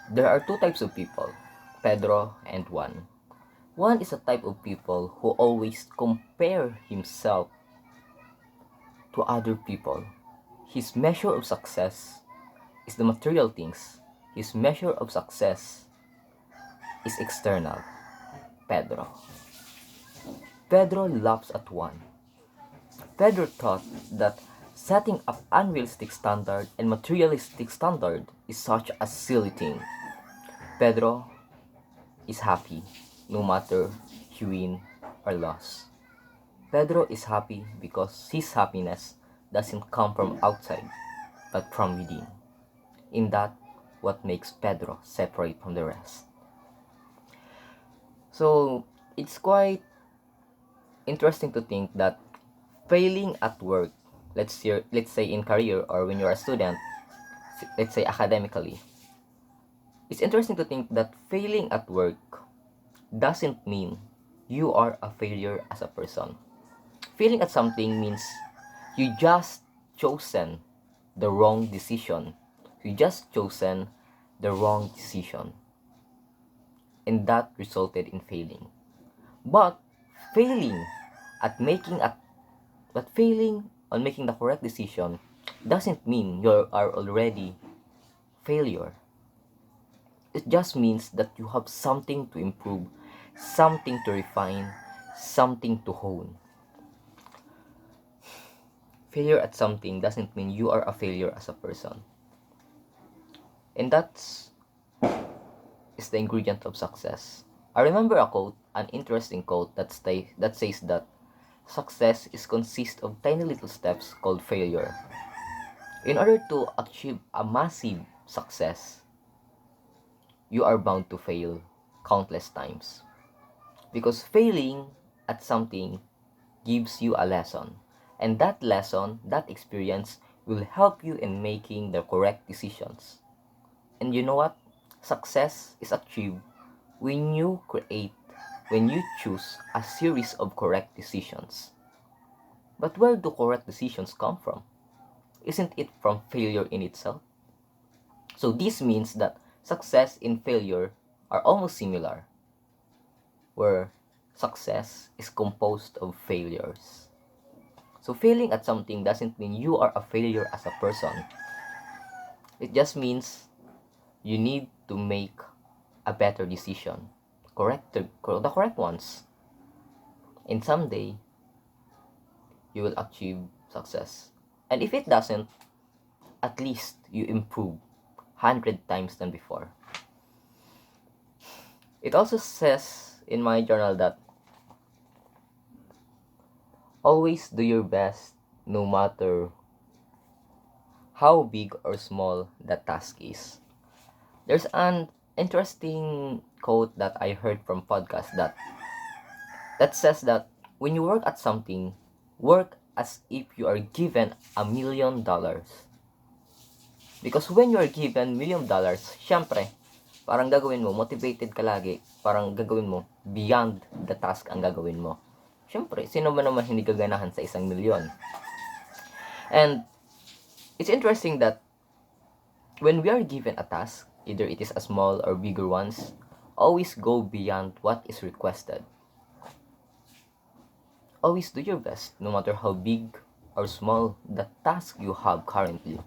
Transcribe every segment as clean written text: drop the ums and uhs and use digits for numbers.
There are two types of people, Pedro and Juan. Juan is a type of people who always compare himself to other people. His measure of success is the material things. His measure of success is external. Pedro. Pedro laughs at Juan. Pedro thought that setting up unrealistic standard and materialistic standard is such a silly thing. Pedro is happy no matter he win or loss. Pedro is happy because his happiness doesn't come from outside but from within. In that, what makes Pedro separate from the rest. So it's quite interesting to think that failing at work, let's say in career or when you're a student, let's say academically, it's interesting to think that failing at work doesn't mean you are a failure as a person. Failing at something means you just chosen the wrong decision. You just chosen the wrong decision. And that resulted in failing. But failing at making a but failing on making the correct decision doesn't mean you are already failure. It just means that you have something to improve, something to refine, something to hone. Failure at something doesn't mean you are a failure as a person. And that's is the ingredient of success. I remember a quote, an interesting quote that says that success is consist of tiny little steps called failure. In order to achieve a massive success, you are bound to fail countless times. Because failing at something gives you a lesson. And that lesson, that experience, will help you in making the correct decisions. And you know what? Success is achieved when you when you choose a series of correct decisions. But where do correct decisions come from? Isn't it from failure in itself? So this means that success and failure are almost similar, where success is composed of failures. So failing at something doesn't mean you are a failure as a person. It just means you need to make a better decision, the correct ones. And someday you will achieve success. And if it doesn't, at least you improve 100 times than before. It also says in my journal that always do your best no matter how big or small the task is. There's an interesting quote that I heard from podcast that says that when you work at something, work as if you are given $1 million. Because when you are given $1 million, syempre, parang gagawin mo, motivated ka lagi, parang gagawin mo, beyond the task ang gagawin mo. Syempre, sino ba naman hindi gaganahan sa 1 milyon? And it's interesting that when we are given a task, either it is a small or bigger ones, always go beyond what is requested. Always do your best, no matter how big or small the task you have currently.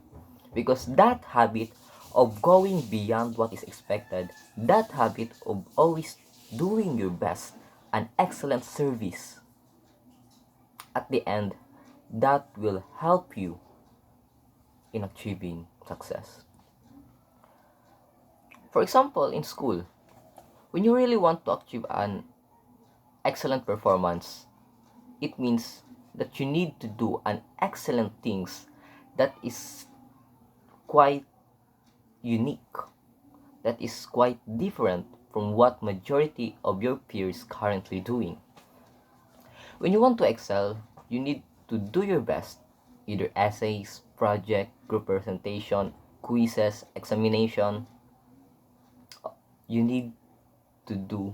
Because that habit of going beyond what is expected, that habit of always doing your best, an excellent service, at the end, that will help you in achieving success. For example, in school, when you really want to achieve an excellent performance, it means that you need to do an excellent things that is quite unique, that is quite different from what majority of your peers currently doing. When you want to excel, you need to do your best, either essays, project, group presentation, quizzes, examination. You need to do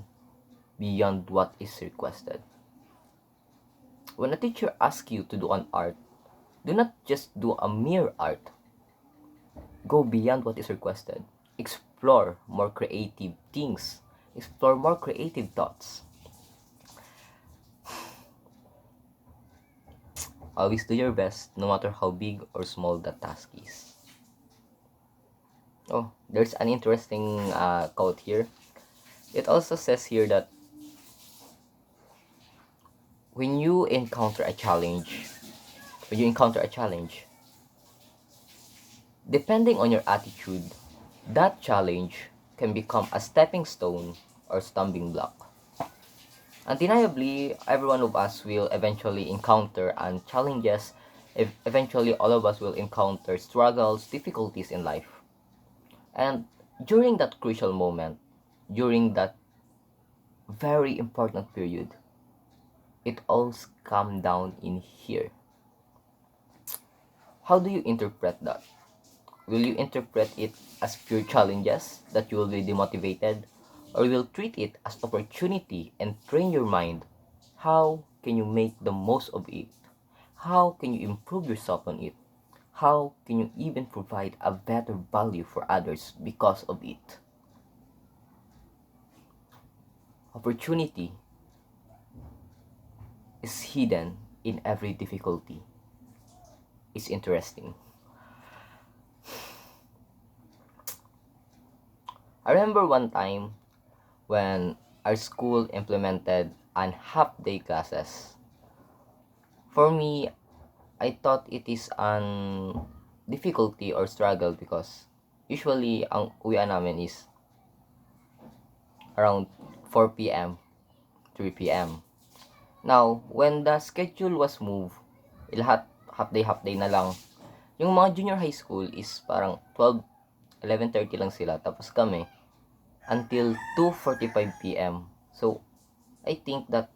beyond what is requested. When a teacher asks you to do an art, do not just do a mere art. Go beyond what is requested. explore more creative things, explore more creative thoughts. Always do your best, no matter how big or small the task is. Oh, there's an interesting quote here. It also says here that when you encounter a challenge, when you encounter a challenge, depending on your attitude, that challenge can become a stepping stone or stumbling block. Undeniably, every one of us will eventually encounter and challenges. Eventually, all of us will encounter struggles, difficulties in life. And during that crucial moment, during that very important period, it all comes down in here. How do you interpret that? Will you interpret it as pure challenges that you will be demotivated, or will treat it as opportunity and train your mind? How can you make the most of it? How can you improve yourself on it? How can you even provide a better value for others because of it? Opportunity is hidden in every difficulty. It's interesting. I remember one time when our school implemented an half-day classes. For me, I thought it is an difficulty or struggle because usually ang uwian namin is around 4 p.m., 3 p.m. Now, when the schedule was moved, lahat half day na lang. Yung mga junior high school is parang 12, 11:30 lang sila. Tapos kami, until 2:45 p.m. So, I think that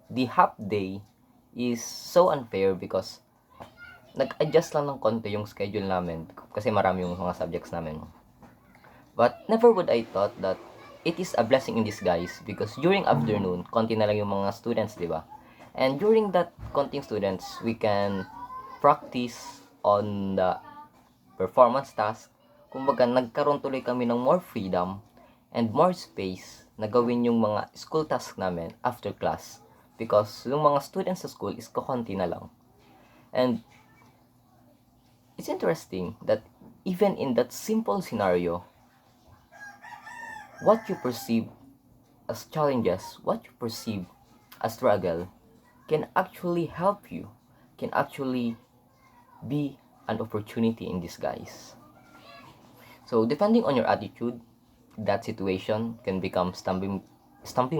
the half day is so unfair because nag-adjust lang ng konti yung schedule namin kasi marami yung mga subjects namin. But never would I thought that it is a blessing in disguise because during afternoon, konti na lang yung mga students, di ba? And during that konting students, we can practice on the performance task. Kumbaga, nagkaroon tuloy kami ng more freedom and more space na gawin yung mga school task namin after class. Because yung mga students sa school is kakunti na lang. And it's interesting that even in that simple scenario, what you perceive as challenges, what you perceive as struggle, can actually help you, can actually be an opportunity in disguise. So depending on your attitude, that situation can become stumbling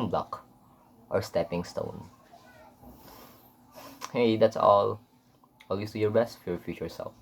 block or stepping stone. Hey, that's all. Always do your best for your future self.